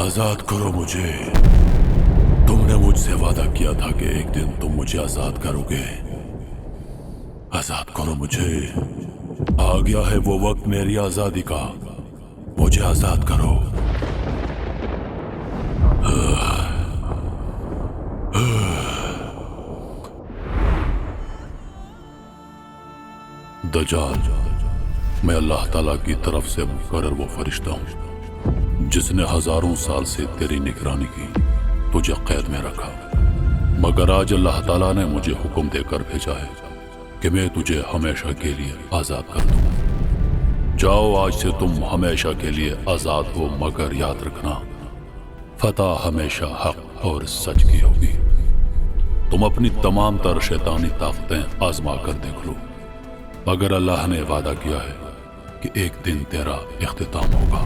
आजाद करो मुझे। तुमने मुझसे वादा किया था कि एक दिन तुम मुझे आजाद करोगे। आजाद करो मुझे। आ गया है वो वक्त मेरी आजादी का। मुझे आजाद करो। दजाल, मैं अल्लाह ताला की तरफ से मुकर्रर वो फरिश्ता हूं जिसने हजारों साल से तेरी निगरानी की, तुझे कैद में रखा। मगर आज अल्लाह ताला ने मुझे हुक्म देकर भेजा है कि मैं तुझे हमेशा के लिए आजाद कर दूं। जाओ, आज से तुम हमेशा के लिए आजाद हो, मगर याद रखना फतह हमेशा हक और सच की होगी। तुम अपनी तमाम तर शैतानी ताकतें आजमा कर देख लो, मगर अल्लाह ने वादा किया है कि एक दिन तेरा इख्तिताम होगा।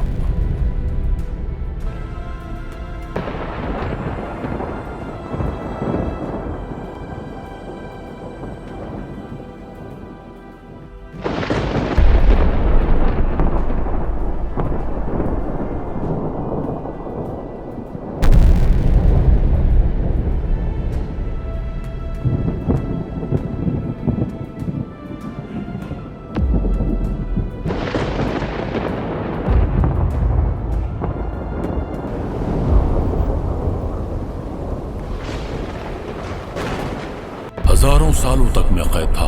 हजारों सालों तक मैं कैद था,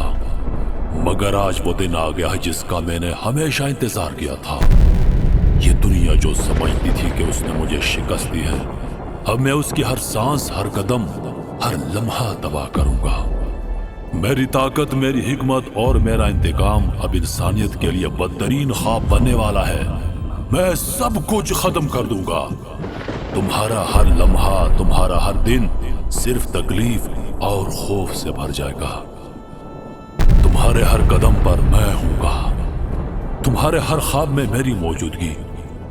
मगर आज वो दिन आ गया है जिसका मैंने हमेशा इंतजार किया था। ये दुनिया जो समझती थी कि उसने मुझे शिकस्त दी है, अब मैं उसकी हर सांस, हर कदम, हर लम्हा तबाह करूंगा। मेरी ताकत, मेरी हिकमत और मेरा इंतकाम अब इंसानियत के लिए बदतरीन ख्वाब बनने वाला है। मैं सब कुछ खत्म कर दूंगा। तुम्हारा हर लम्हा, तुम्हारा हर दिन सिर्फ तकलीफ और खौफ से भर जाएगा। तुम्हारे हर कदम पर मैं हूंगा। तुम्हारे हर ख्वाब में मेरी मौजूदगी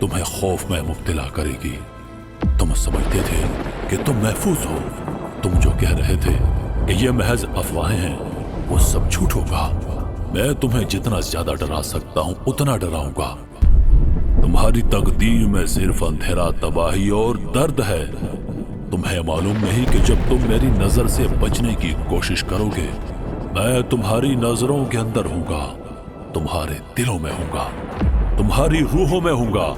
तुम्हें खौफ में मुब्तला करेगी। तुम समझते थे कि तुम महफूज हो। तुम जो कह रहे थे कि ये महज अफवाहें हैं, वो सब झूठ होगा। मैं तुम्हें जितना ज्यादा डरा सकता हूं उतना डराऊंगा। तुम्हारी तकदीर में सिर्फ अंधेरा, तबाही और दर्द है। तुम्हें मालूम नहीं कि जब तुम मेरी नजर से बचने की कोशिश करोगे, मैं तुम्हारी नजरों के अंदर हूंगा, तुम्हारे दिलों में हूंगा, तुम्हारी रूहों में हूंगा।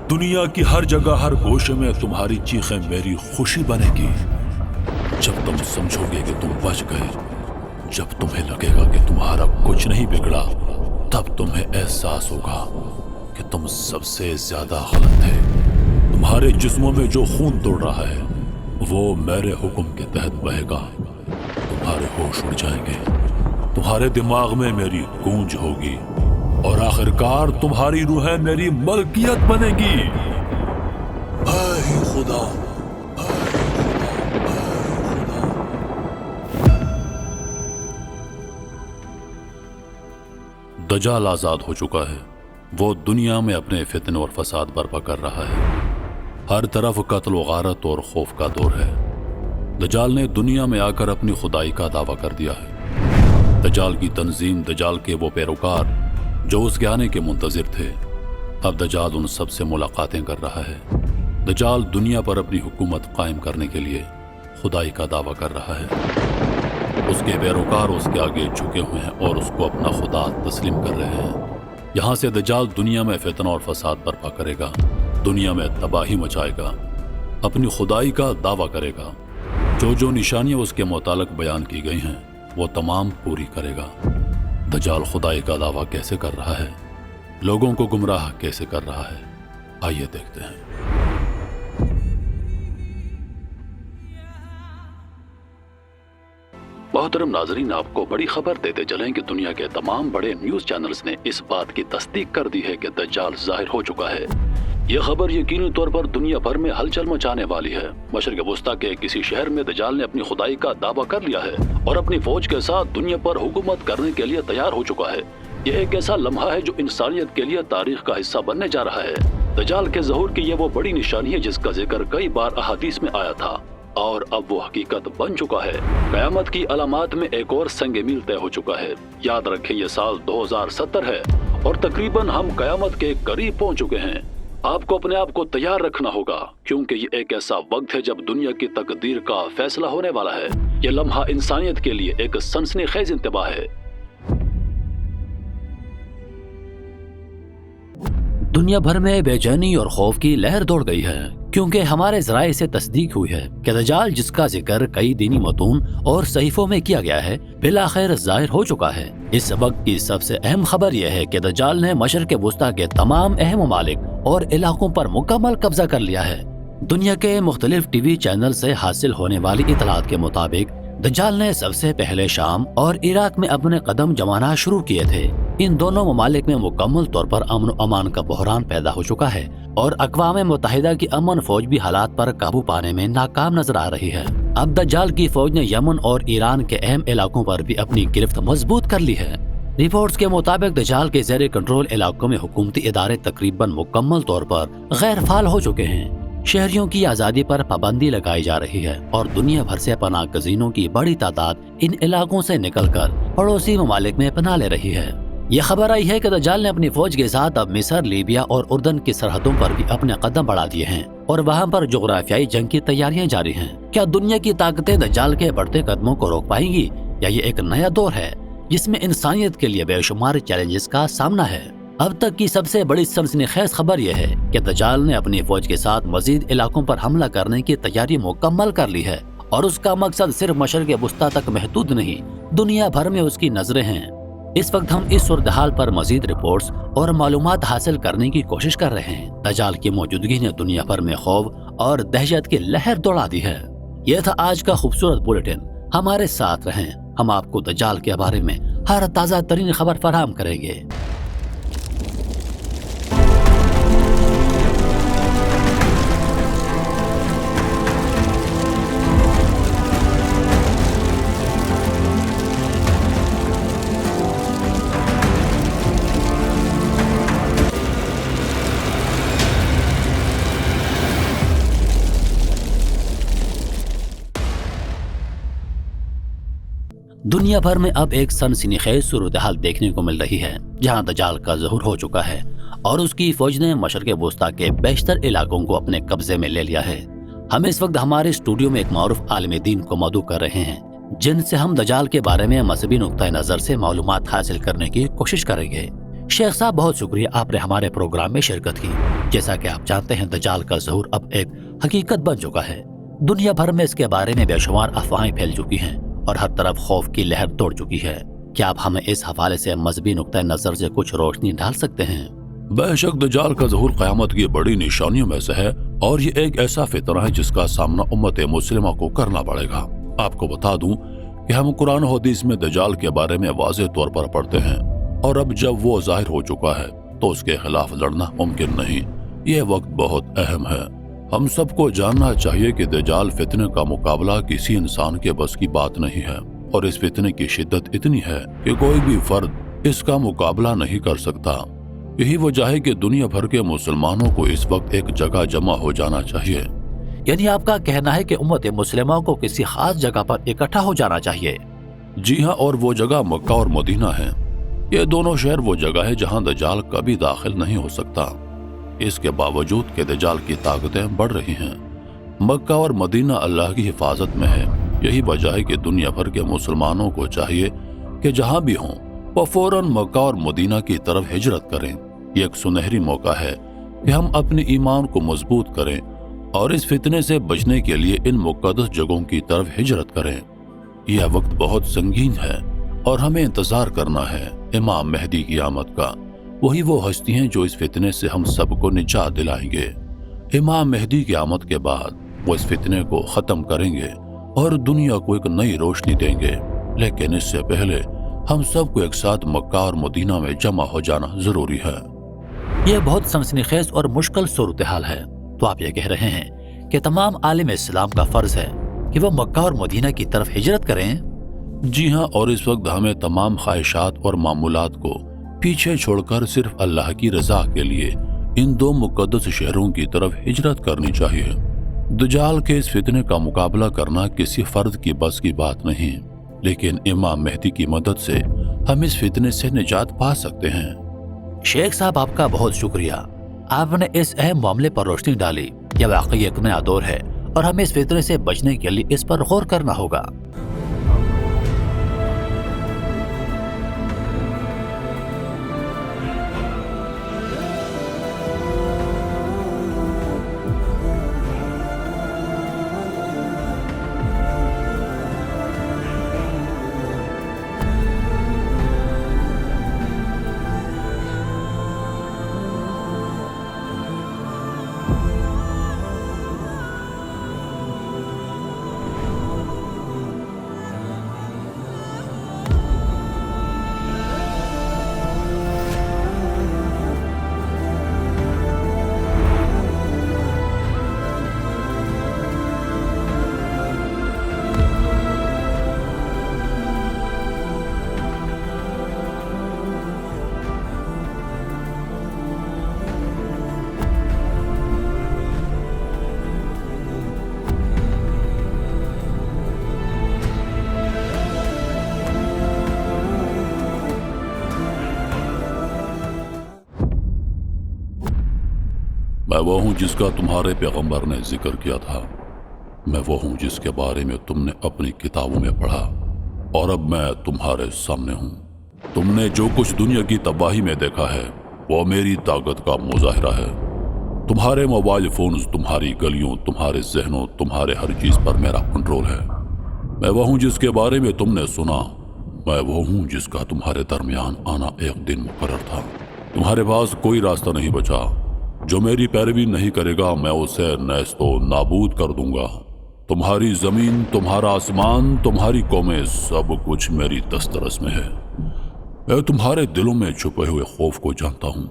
दुनिया की हर जगह, हर गोशे में तुम्हारी चीखें मेरी खुशी बनेगी। जब तुम समझोगे कि तुम बच गए, जब तुम्हें लगेगा कि तुम्हारा कुछ नहीं बिगड़ा, तब तुम्हें एहसास होगा कि तुम सबसे ज्यादा गलत थे। तुम्हारे जिस्मों में जो खून दौड़ रहा है वो मेरे हुक्म के तहत बहेगा। तुम्हारे होश उड़ जाएंगे, तुम्हारे दिमाग में मेरी गूंज होगी और आखिरकार तुम्हारी रूहें मेरी मलकियत बनेगी। ऐ खुदा, दजाल आजाद हो चुका है। वो दुनिया में अपने फितने और फसाद बर्पा कर रहा है। हर तरफ कत्ल व गारत और खौफ का दौर है। दजाल ने दुनिया में आकर अपनी खुदाई का दावा कर दिया है। दजाल की तंजीम, दजाल के वो पैरोकार जो उसके आने के मुंतजिर थे, अब दजाल उन सब से मुलाकातें कर रहा है। दजाल दुनिया पर अपनी हुकूमत कायम करने के लिए खुदाई का दावा कर रहा है। उसके पैरोकार उसके आगे झुके हुए हैं और उसको अपना खुदा तस्लीम कर रहे हैं। यहाँ से दजाल दुनिया में फितना और फसाद बर्पा करेगा, दुनिया में तबाही मचाएगा, अपनी खुदाई का दावा करेगा। जो जो निशानियां उसके मुतालिक बयान की गई हैं वो तमाम पूरी करेगा। दजाल खुदाई का दावा कैसे कर रहा है, लोगों को गुमराह कैसे कर रहा है, आइए देखते हैं। मोहतरम नाजरीन, आपको बड़ी खबर देते चलें कि दुनिया के तमाम बड़े न्यूज चैनल्स ने इस बात की तस्दीक कर दी है कि दज्जाल जाहिर हो चुका है। यह खबर यकीनी तौर पर दुनिया भर में हलचल मचाने वाली है। मशरिक वस्ता के किसी शहर में दज्जाल ने अपनी खुदाई का दावा कर लिया है और अपनी फौज के साथ दुनिया पर हुकूमत करने के लिए तैयार हो चुका है। यह एक ऐसा लम्हा है जो इंसानियत के लिए तारीख का हिस्सा बनने जा रहा है। दज्जाल के ज़हूर की यह वो बड़ी निशानी है जिसका जिक्र कई बार अहादीस में आया था और अब वो हकीकत बन चुका है। कयामत की अलामात में एक और संग मील तय हो चुका है। याद रखें, ये साल 2070 है और तकरीबन हम कयामत के करीब पहुंच चुके हैं। आपको अपने आप को तैयार रखना होगा, क्योंकि ये एक ऐसा वक्त है जब दुनिया की तकदीर का फैसला होने वाला है। यह लम्हा इंसानियत के लिए एक सनसनीखेज इंतबाह है। दुनिया भर में बेचैनी और खौफ की लहर दौड़ गई है, क्योंकि हमारे ज़राए से तस्दीक हुई है कि दज्जाल, जिसका जिक्र कई दीनी मतून और सहीफों में किया गया है, बिलाखिर ज़ाहिर हो चुका है। इस वक्त की सबसे अहम खबर यह है कि दज्जाल ने मशरिक़ वुस्ता के तमाम अहम ममालिक और इलाकों पर मुकम्मल कब्जा कर लिया है। दुनिया के मुख्तलिफ टीवी चैनल से हासिल होने वाली इतलात के मुताबिक दज्जाल ने सबसे पहले शाम और इराक में अपने कदम जमाना शुरू किए थे। इन दोनों ममालिक में मुकम्मल तौर पर अमन अमान का बहरान पैदा हो चुका है और अक़वाम मुत्तहिदा की अमन फौज भी हालात पर काबू पाने में नाकाम नजर आ रही है। अब दज्जाल की फौज ने यमन और ईरान के अहम इलाकों पर भी अपनी गिरफ्त मजबूत कर ली है। रिपोर्ट्स के मुताबिक दज्जाल के ज़ेरे कंट्रोल इलाकों में हुकूमती इदारे तकरीबन मुकम्मल तौर पर गैर फाल हो चुके हैं। शहरियों की आज़ादी पर पाबंदी लगाई जा रही है और दुनिया भर से पनाह गज़ीनों की बड़ी तादाद इन इलाकों से निकलकर पड़ोसी ममालिक में पनाह ले रही है। यह खबर आई है कि दज्जाल ने अपनी फौज के साथ अब मिस्र, लीबिया और उर्दन की सरहदों पर भी अपने कदम बढ़ा दिए हैं और वहाँ पर जोग्राफियाई जंग की तैयारियां जारी हैं। क्या दुनिया की ताकतें दज्जाल के बढ़ते कदमों को रोक पाएंगी, या ये एक नया दौर है जिसमें इंसानियत के लिए बेशुमार चैलेंजेस का सामना है? अब तक की सबसे बड़ी सनसनीखेज खबर यह है कि दज्जाल ने अपनी फौज के साथ मजीद इलाकों पर हमला करने की तैयारी मुकम्मल कर ली है और उसका मकसद सिर्फ मशरिक़ वुस्ता तक महदूद नहीं, दुनिया भर में उसकी नजरें हैं। इस वक्त हम इस सूरत-ए-हाल पर मजीद रिपोर्ट्स और मालूमात हासिल करने की कोशिश कर रहे हैं। दज्जाल की मौजूदगी ने दुनिया भर में खौफ और दहशत की लहर दौड़ा दी है। यह था आज का खूबसूरत बुलेटिन। हमारे साथ रहें, हम आपको दज्जाल के बारे में हर ताज़ा तरीन खबर फराहम करेंगे। दुनिया भर में अब एक सनसनीखेज सूरत-ए-हाल देखने को मिल रही है, जहां दज्जाल का ज़हूर हो चुका है और उसकी फौज ने मशरिक़ वुस्ता के बेशतर इलाकों को अपने कब्जे में ले लिया है। हम इस वक्त हमारे स्टूडियो में एक मारूफ आलिम दीन को मदऊ कर रहे हैं, जिनसे हम दज्जाल के बारे में मज़हबी नुक्ता नज़र से मालूमात हासिल करने की कोशिश करेंगे। शेख साहब, बहुत शुक्रिया, आपने हमारे प्रोग्राम में शिरकत की। जैसा कि आप जानते हैं, दज्जाल का ज़हूर अब एक हकीकत बन चुका है। दुनिया भर में इसके बारे में बेशुमार अफवाहें फैल चुकी हैं और हर तरफ खौफ की लहर दौड़ चुकी है। क्या आप हमें इस हवाले से मजहबी नुक्ता नजर से कुछ रोशनी डाल सकते हैं? बेशक दज्जाल का ज़हूर क़यामत की बड़ी निशानियों में से है और ये एक ऐसा फितना है जिसका सामना उम्मत मुस्लिमा को करना पड़ेगा। आपको बता दूं कि हम कुरान और हदीस में दज्जाल के बारे में वाज़ेह तौर पर पढ़ते हैं और अब जब वो ज़ाहिर हो चुका है तो उसके खिलाफ लड़ना मुमकिन नहीं। ये वक्त बहुत अहम है। हम सबको जानना चाहिए कि दज्जाल फितने का मुकाबला किसी इंसान के बस की बात नहीं है और इस फितने की शिद्दत इतनी है कि कोई भी फर्द इसका मुकाबला नहीं कर सकता। यही वजह है कि दुनिया भर के मुसलमानों को इस वक्त एक जगह जमा हो जाना चाहिए। यानी आपका कहना है कि उम्मत मुस्लिमा को किसी खास जगह पर इकट्ठा हो जाना चाहिए? जी हाँ, और वो जगह मक्का और मदीना है। ये दोनों शहर वो जगह है जहाँ दज्जाल कभी दाखिल नहीं हो सकता। इसके बावजूद कि दज्जाल की ताकतें बढ़ रही हैं, मक्का और मदीना अल्लाह की हिफाजत में है। यही वजह है कि दुनिया भर के मुसलमानों को चाहिए कि जहाँ भी हों वो फौरन मक्का और मदीना की तरफ हिजरत करें। ये एक सुनहरी मौका है कि हम अपने ईमान को मजबूत करें और इस फितने से बचने के लिए इन मुक़द्दस जगहों की तरफ हिजरत करें। यह वक्त बहुत संगीन है और हमें इंतजार करना है इमाम मेहदी की आमद का। वही वो हस्ती हैं जो इस फितने से हम सबको निजात दिलाएंगे। इमाम मेहदी की आमद के बाद वो इस फितने को खत्म करेंगे और दुनिया को एक नई रोशनी देंगे। लेकिन इससे पहले हम सबको एक साथ मक्का और मदीना में जमा हो जाना जरूरी है। ये बहुत सनसनीखेज और मुश्किल सूरत-ए-हाल है। तो आप ये कह रहे हैं कि तमाम आलिम इस्लाम का फर्ज है कि वो मक्का और मदीना की तरफ हिजरत करें? जी हाँ, और इस वक्त हमें तमाम ख्वाहिशात और मामूलात को पीछे छोड़कर सिर्फ अल्लाह की रजा के लिए इन दो मुकद्दस शहरों की तरफ हिजरत करनी चाहिए। दज्जाल के इस फितने का मुकाबला करना किसी फर्द की बस की बात नहीं, लेकिन इमाम मेहदी की मदद से हम इस फितने से निजात पा सकते हैं। शेख साहब, आपका बहुत शुक्रिया। آپ نے اس اہم معاملے پر روشنی ڈالی۔ یہ واقعی ایک نیا دور ہے اور ہمیں اس فتنے سے بچنے کے لیے اس پر غور کرنا ہوگا۔ میں وہ ہوں جس کا تمہارے پیغمبر نے ذکر کیا تھا، میں وہ ہوں جس کے بارے میں تم نے اپنی کتابوں میں پڑھا، اور اب میں تمہارے سامنے ہوں۔ تم نے جو کچھ دنیا کی تباہی میں دیکھا ہے وہ میری طاقت کا مظاہرہ ہے۔ تمہارے موبائل فونز، تمہاری گلیوں، تمہارے ذہنوں، تمہارے ہر چیز پر میرا کنٹرول ہے۔ میں وہ ہوں جس کے بارے میں تم نے سنا، میں وہ ہوں جس کا تمہارے درمیان آنا ایک دن مقرر تھا۔ تمہارے پاس کوئی راستہ نہیں بچا، جو میری پیروی نہیں کرے گا میں اسے نیست و نابود کر دوں گا۔ تمہاری زمین، تمہارا آسمان، تمہاری قومیں، سب کچھ میری دسترس میں ہے۔ میں تمہارے دلوں میں چھپے ہوئے خوف کو جانتا ہوں،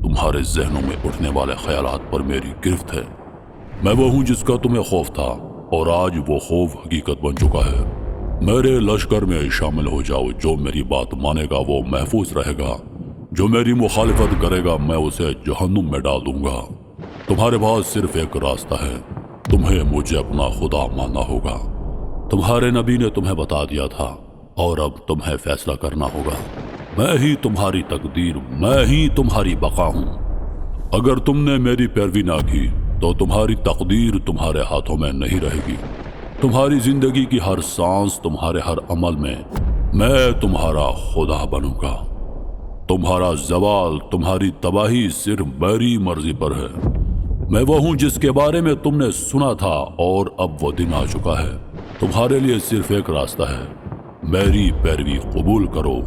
تمہارے ذہنوں میں اٹھنے والے خیالات پر میری گرفت ہے۔ میں وہ ہوں جس کا تمہیں خوف تھا اور آج وہ خوف حقیقت بن چکا ہے۔ میرے لشکر میں شامل ہو جاؤ، جو میری بات مانے گا وہ محفوظ رہے گا، جو میری مخالفت کرے گا میں اسے جہنم میں ڈال دوں گا۔ تمہارے پاس صرف ایک راستہ ہے، تمہیں مجھے اپنا خدا ماننا ہوگا۔ تمہارے نبی نے تمہیں بتا دیا تھا اور اب تمہیں فیصلہ کرنا ہوگا۔ میں ہی تمہاری تقدیر، میں ہی تمہاری بقا ہوں۔ اگر تم نے میری پیروی نہ کی تو تمہاری تقدیر تمہارے ہاتھوں میں نہیں رہے گی۔ تمہاری زندگی کی ہر سانس، تمہارے ہر عمل میں تمہارا خدا بنوں گا۔ تمہارا زوال، تمہاری تباہی صرف میری مرضی پر ہے۔ میں وہ ہوں جس کے بارے میں تم نے سنا تھا اور اب وہ دن آ چکا ہے۔ تمہارے لیے صرف ایک راستہ ہے، میری پیروی قبول کرو۔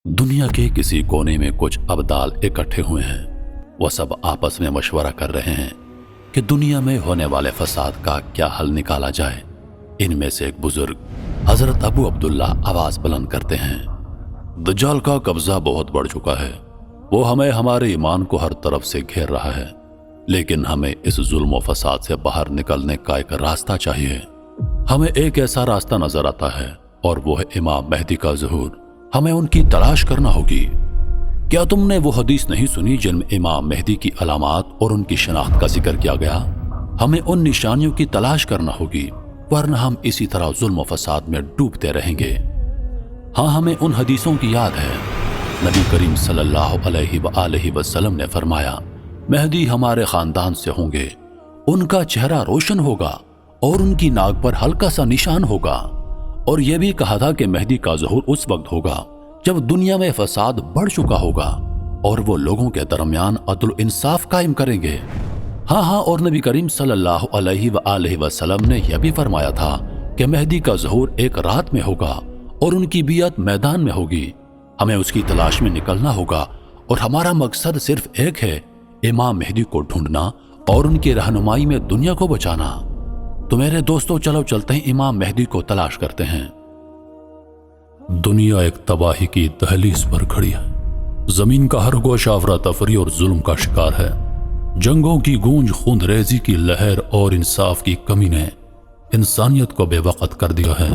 دنیا کے کسی کونے میں کچھ ابدال اکٹھے ہوئے ہیں۔ وہ سب آپس میں مشورہ کر رہے ہیں کہ دنیا میں ہونے والے فساد کا کیا حل نکالا جائے۔ ان میں سے ایک بزرگ حضرت ابو عبداللہ آواز بلند کرتے ہیں، دجال کا قبضہ بہت بڑھ چکا ہے، وہ ہمیں ہمارے ایمان کو ہر طرف سے گھیر رہا ہے، لیکن ہمیں اس ظلم و فساد سے باہر نکلنے کا ایک راستہ چاہیے۔ ہمیں ایک ایسا راستہ نظر آتا ہے اور وہ ہے امام مہدی کا ظہور۔ ہمیں ان کی تلاش کرنا ہوگی۔ کیا تم نے وہ حدیث نہیں سنی جن میں امام مہدی کی علامات اور ان کی شناخت کا ذکر کیا گیا؟ ہمیں ان نشانیوں کی تلاش کرنا ہوگی، ورنہ ہم اسی طرح ظلم و فساد میں ڈوبتے رہیں گے۔ ہاں، ہمیں ان حدیثوں کی یاد ہے۔ نبی کریم صلی اللہ علیہ وآلہ وسلم نے فرمایا، مہدی ہمارے خاندان سے ہوں گے، ان کا چہرہ روشن ہوگا اور ان کی ناک پر ہلکا سا نشان ہوگا۔ اور یہ بھی کہا تھا کہ مہدی کا ظہور اس وقت ہوگا جب دنیا میں فساد بڑھ چکا ہوگا اور وہ لوگوں کے درمیان عدل و انصاف قائم کریں گے۔ ہاں، اور نبی کریم صلی اللہ علیہ وآلہ وسلم نے یہ بھی فرمایا تھا کہ مہدی کا ظہور ایک رات میں ہوگا اور ان کی بیعت میدان میں ہوگی۔ ہمیں اس کی تلاش میں نکلنا ہوگا اور ہمارا مقصد صرف ایک ہے، امام مہدی کو ڈھونڈنا اور ان کی رہنمائی میں دنیا کو بچانا۔ تو میرے دوستو، چلو چلتے ہیں امام مہدی کو تلاش کرتے ہیں۔ دنیا ایک تباہی کی دہلیز پر کھڑی ہے۔ زمین کا ہر گوشہ افراتفری اور ظلم کا شکار ہے۔ جنگوں کی گونج، خون ریزی کی لہر اور انصاف کی کمی نے انسانیت کو بے وقت کر دیا ہے۔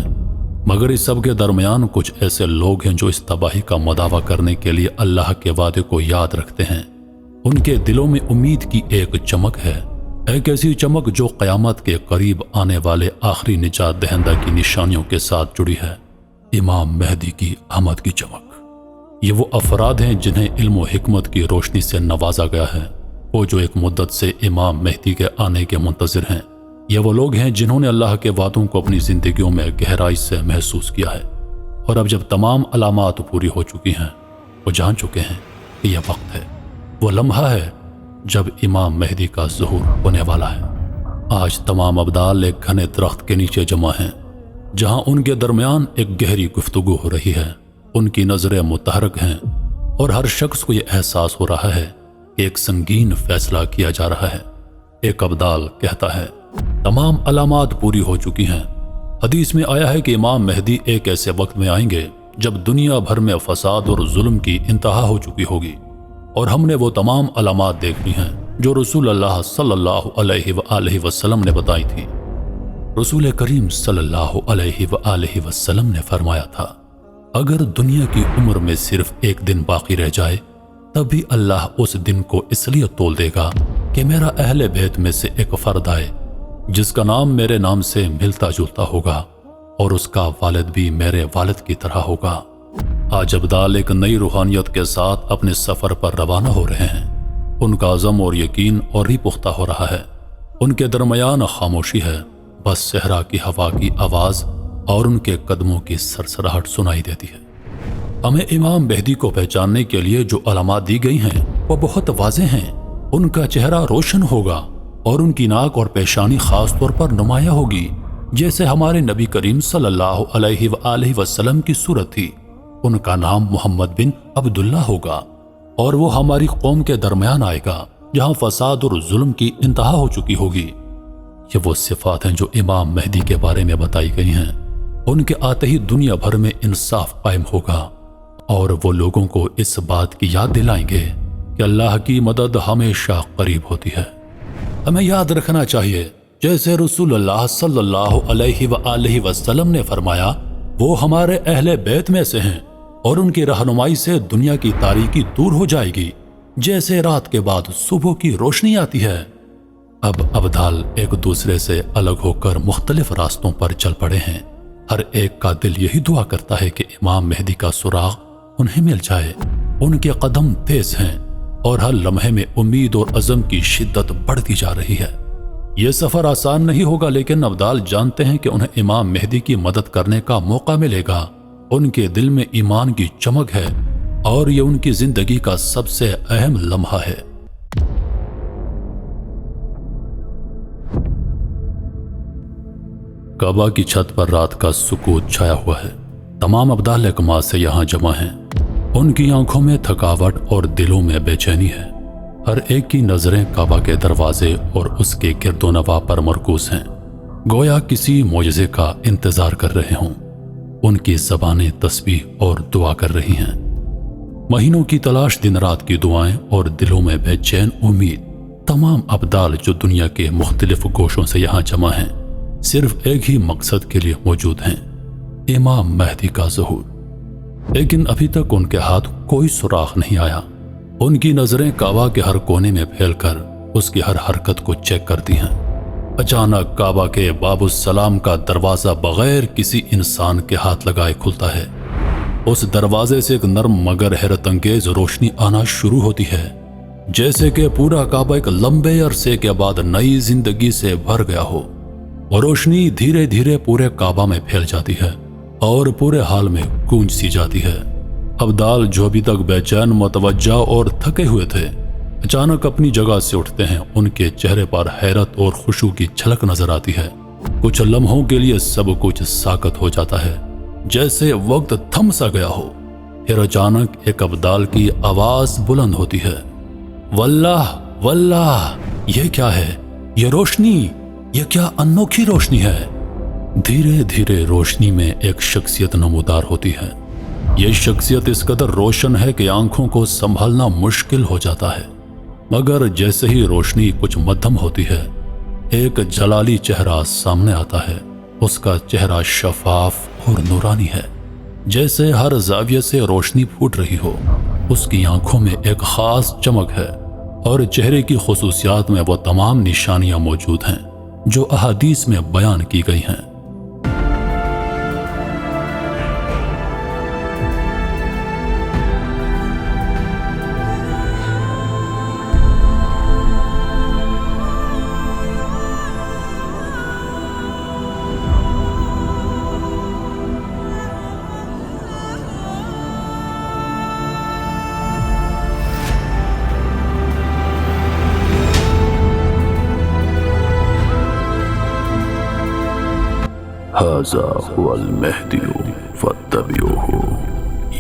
مگر اس سب کے درمیان کچھ ایسے لوگ ہیں جو اس تباہی کا مداوع کرنے کے لیے اللہ کے وعدے کو یاد رکھتے ہیں۔ ان کے دلوں میں امید کی ایک چمک ہے۔ ایک ایسی چمک جو قیامت کے قریب آنے والے آخری نجات دہندہ کی نشانیوں کے ساتھ جڑی ہے، امام مہدی کی آمد کی چمک۔ یہ وہ افراد ہیں جنہیں علم و حکمت کی روشنی سے نوازا گیا ہے، وہ جو ایک مدت سے امام مہدی کے آنے کے منتظر ہیں۔ یہ وہ لوگ ہیں جنہوں نے اللہ کے وعدوں کو اپنی زندگیوں میں گہرائی سے محسوس کیا ہے، اور اب جب تمام علامات پوری ہو چکی ہیں، وہ جان چکے ہیں کہ یہ وقت ہے، وہ لمحہ ہے جب امام مہدی کا ظہور ہونے والا ہے۔ آج تمام ابدال ایک گھنے درخت کے نیچے جمع ہیں، جہاں ان کے درمیان ایک گہری گفتگو ہو رہی ہے۔ ان کی نظریں متحرک ہیں اور ہر شخص کو یہ احساس ہو رہا ہے کہ ایک سنگین فیصلہ کیا جا رہا ہے۔ ایک ابدال کہتا ہے، تمام علامات پوری ہو چکی ہیں۔ حدیث میں آیا ہے کہ امام مہدی ایک ایسے وقت میں آئیں گے جب دنیا بھر میں فساد اور ظلم کی انتہا ہو چکی ہوگی، اور ہم نے وہ تمام علامات دیکھ لی ہیں جو رسول اللہ صلی اللہ علیہ وآلہ وسلم نے بتائی تھی۔ رسول کریم صلی اللہ علیہ وآلہ وسلم نے فرمایا تھا، اگر دنیا کی عمر میں صرف ایک دن باقی رہ جائے تب بھی اللہ اس دن کو اس لیے تول دے گا کہ میرا اہل بیت میں سے ایک فرد آئے جس کا نام میرے نام سے ملتا جلتا ہوگا اور اس کا والد بھی میرے والد کی طرح ہوگا۔ آج ابدال ایک نئی روحانیت کے ساتھ اپنے سفر پر روانہ ہو رہے ہیں۔ ان کا عزم اور یقین اور ہی پختہ ہو رہا ہے۔ ان کے درمیان خاموشی ہے، بس صحرا کی ہوا کی آواز اور ان کے قدموں کی سرسراہٹ سنائی دیتی ہے۔ ہمیں امام مہدی کو پہچاننے کے لیے جو علامات دی گئی ہیں وہ بہت واضح ہیں۔ ان کا چہرہ روشن ہوگا اور ان کی ناک اور پیشانی خاص طور پر نمایاں ہوگی، جیسے ہمارے نبی کریم صلی اللہ علیہ وآلہ وسلم کی صورت تھی۔ ان کا نام محمد بن عبداللہ ہوگا اور وہ ہماری قوم کے درمیان آئے گا جہاں فساد اور ظلم کی انتہا ہو چکی ہوگی۔ یہ وہ صفات ہیں جو امام مہدی کے بارے میں بتائی گئی ہیں۔ ان کے آتے ہی دنیا بھر میں انصاف قائم ہوگا اور وہ لوگوں کو اس بات کی یاد دلائیں گے کہ اللہ کی مدد ہمیشہ قریب ہوتی ہے۔ ہمیں یاد رکھنا چاہیے، جیسے رسول اللہ صلی اللہ علیہ وآلہ وسلم نے فرمایا، وہ ہمارے اہل بیت میں سے ہیں اور ان کی رہنمائی سے دنیا کی تاریکی دور ہو جائے گی، جیسے رات کے بعد صبح کی روشنی آتی ہے۔ اب ابدال ایک دوسرے سے الگ ہو کر مختلف راستوں پر چل پڑے ہیں۔ ہر ایک کا دل یہی دعا کرتا ہے کہ امام مہدی کا سراغ انہیں مل جائے۔ ان کے قدم تیز ہیں اور ہر لمحے میں امید اور عزم کی شدت بڑھتی جا رہی ہے۔ یہ سفر آسان نہیں ہوگا، لیکن ابدال جانتے ہیں کہ انہیں امام مہدی کی مدد کرنے کا موقع ملے گا۔ ان کے دل میں ایمان کی چمک ہے اور یہ ان کی زندگی کا سب سے اہم لمحہ ہے۔ کعبہ کی چھت پر رات کا سکوت چھایا ہوا ہے۔ تمام ابدال اقماع سے یہاں جمع ہیں۔ ان کی آنکھوں میں تھکاوٹ اور دلوں میں بے چینی ہے۔ ہر ایک کی نظریں کعبہ کے دروازے اور اس کے گرد و نواح پر مرکوز ہیں، گویا کسی معجزے کا انتظار کر رہے ہوں۔ ان کی زبانیں تسبیح اور دعا کر رہی ہیں۔ مہینوں کی تلاش، دن رات کی دعائیں اور دلوں میں بے چین امید۔ تمام ابدال جو دنیا کے مختلف گوشوں سے یہاں جمع ہیں، صرف ایک ہی مقصد کے لیے موجود ہیں، امام مہدی کا ظہور۔ لیکن ابھی تک ان کے ہاتھ کوئی سراغ نہیں آیا۔ ان کی نظریں کعبہ کے ہر کونے میں پھیل کر اس کی ہر حرکت کو چیک کرتی ہیں۔ اچانک کعبہ کے باب السلام کا دروازہ بغیر کسی انسان کے ہاتھ لگائے کھلتا ہے۔ اس دروازے سے ایک نرم مگر حیرت انگیز روشنی آنا شروع ہوتی ہے، جیسے کہ پورا کعبہ ایک لمبے عرصے کے بعد نئی زندگی سے بھر گیا ہو۔ اور روشنی دھیرے دھیرے پورے کعبہ میں پھیل جاتی ہے اور پورے حال میں گونج سی جاتی ہے۔ ابدال جو ابھی تک بے چین، متوجہ اور تھکے ہوئے تھے، اچانک اپنی جگہ سے اٹھتے ہیں۔ ان کے چہرے پر حیرت اور خوشی کی جھلک نظر آتی ہے۔ کچھ لمحوں کے لیے سب کچھ ساکت ہو جاتا ہے، جیسے وقت تھم سا گیا ہو۔ پھر اچانک ایک ابدال کی آواز بلند ہوتی ہے، واللہ واللہ، یہ کیا ہے؟ یہ روشنی، یہ کیا انوکھی روشنی ہے؟ دھیرے دھیرے روشنی میں ایک شخصیت نمودار ہوتی ہے۔ یہ شخصیت اس قدر روشن ہے کہ آنکھوں کو سنبھالنا مشکل ہو جاتا ہے، مگر جیسے ہی روشنی کچھ مدھم ہوتی ہے، ایک جلالی چہرہ سامنے آتا ہے۔ اس کا چہرہ شفاف اور نورانی ہے، جیسے ہر زاویے سے روشنی پھوٹ رہی ہو۔ اس کی آنکھوں میں ایک خاص چمک ہے اور چہرے کی خصوصیات میں وہ تمام نشانیاں موجود ہیں جو احادیث میں بیان کی گئی ہیں۔ ھذا هو المہدی فاتبعوہ،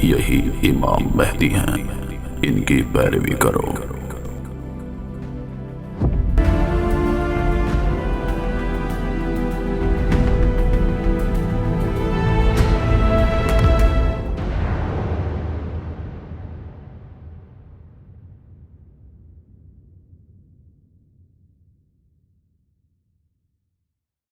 یہی امام مہدی ہیں، ان کی پیروی کرو۔